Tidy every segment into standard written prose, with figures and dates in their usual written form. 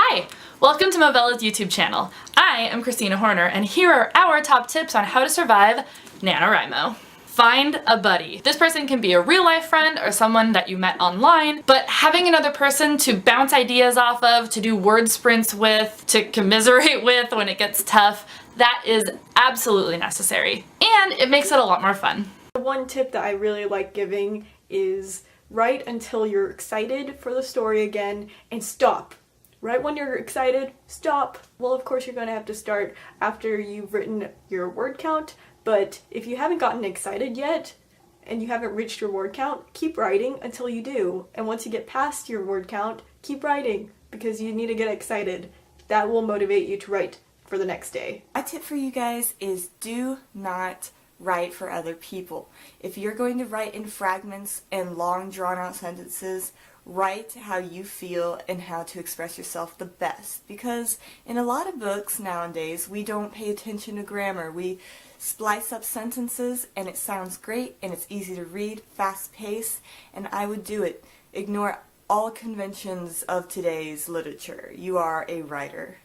Hi! Welcome to Movellas' YouTube channel. I am Christina Horner, and here are our top tips on how to survive NaNoWriMo. Find a buddy. This person can be a real-life friend or someone that you met online, but having another person to bounce ideas off of, to do word sprints with, to commiserate with when it gets tough, that is absolutely necessary. And it makes it a lot more fun. One tip that I really like giving is write until you're excited for the story again and stop. Right when you're excited, stop. Well, of course you're going to have to start after you've written your word count, but if you haven't gotten excited yet and you haven't reached your word count, keep writing until you do. And once you get past your word count, keep writing because you need to get excited. That will motivate you to write for the next day. My tip for you guys is do not write for other people. If you're going to write in fragments and long drawn out sentences, write how you feel and how to express yourself the best, because in a lot of books nowadays we don't pay attention to grammar. We splice up sentences and it sounds great and it's easy to read, fast paced, and I would do it. Ignore all conventions of today's literature. You are a writer.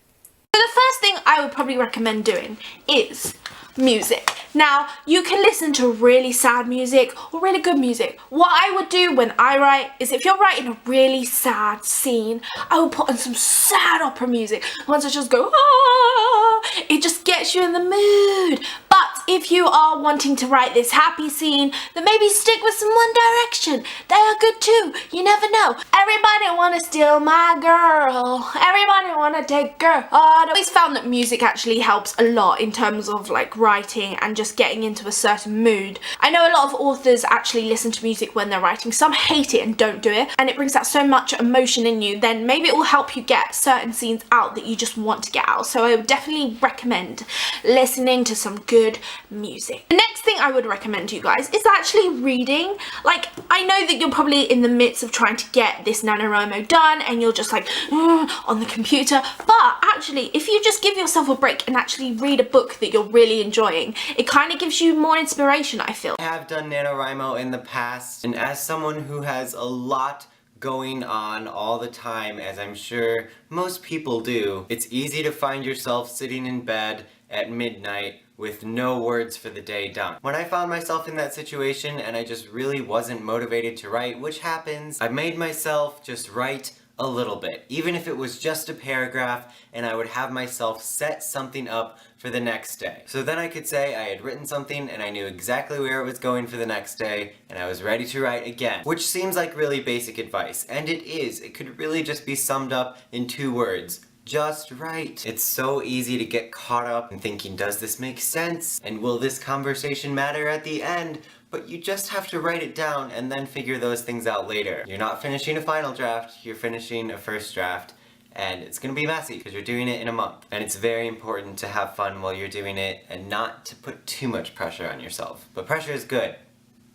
So the first thing I would probably recommend doing is music. Now, you can listen to really sad music or really good music. What I would do when I write is, if you're writing a really sad scene, I will put on some sad opera music. Once I just go, ah, it just gets you in the mood. But if you are wanting to write this happy scene, then maybe stick with some One Direction. They are good too. You never know. Everybody wanna steal my girl. Everybody wanna take her heart. I've always found that music actually helps a lot in terms of like writing and just getting into a certain mood. I know a lot of authors actually listen to music when they're writing. Some hate it and don't do it, and it brings out so much emotion in you. Then maybe it will help you get certain scenes out that you just want to get out. So I would definitely recommend listening to some good music. The next thing I would recommend to you guys is actually reading. Like, I know that you're probably in the midst of trying to get this NaNoWriMo done and you're just like on the computer, but actually if you just give yourself a break and actually read a book that you're really enjoying, it kind of gives you more inspiration, I feel. I have done NaNoWriMo in the past, and as someone who has a lot going on all the time, as I'm sure most people do, it's easy to find yourself sitting in bed at midnight with no words for the day done. When I found myself in that situation and I just really wasn't motivated to write, which happens, I made myself just write a little bit, even if it was just a paragraph, and I would have myself set something up for the next day. So then I could say I had written something and I knew exactly where it was going for the next day, and I was ready to write again. Which seems like really basic advice, and it is. It could really just be summed up in 2 words. Just write. It's so easy to get caught up in thinking, does this make sense? And will this conversation matter at the end? But you just have to write it down and then figure those things out later. You're not finishing a final draft, you're finishing a first draft, and it's gonna be messy because you're doing it in a month. And it's very important to have fun while you're doing it and not to put too much pressure on yourself. But pressure is good.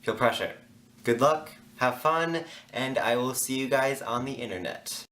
Feel pressure. Good luck, have fun, and I will see you guys on the internet.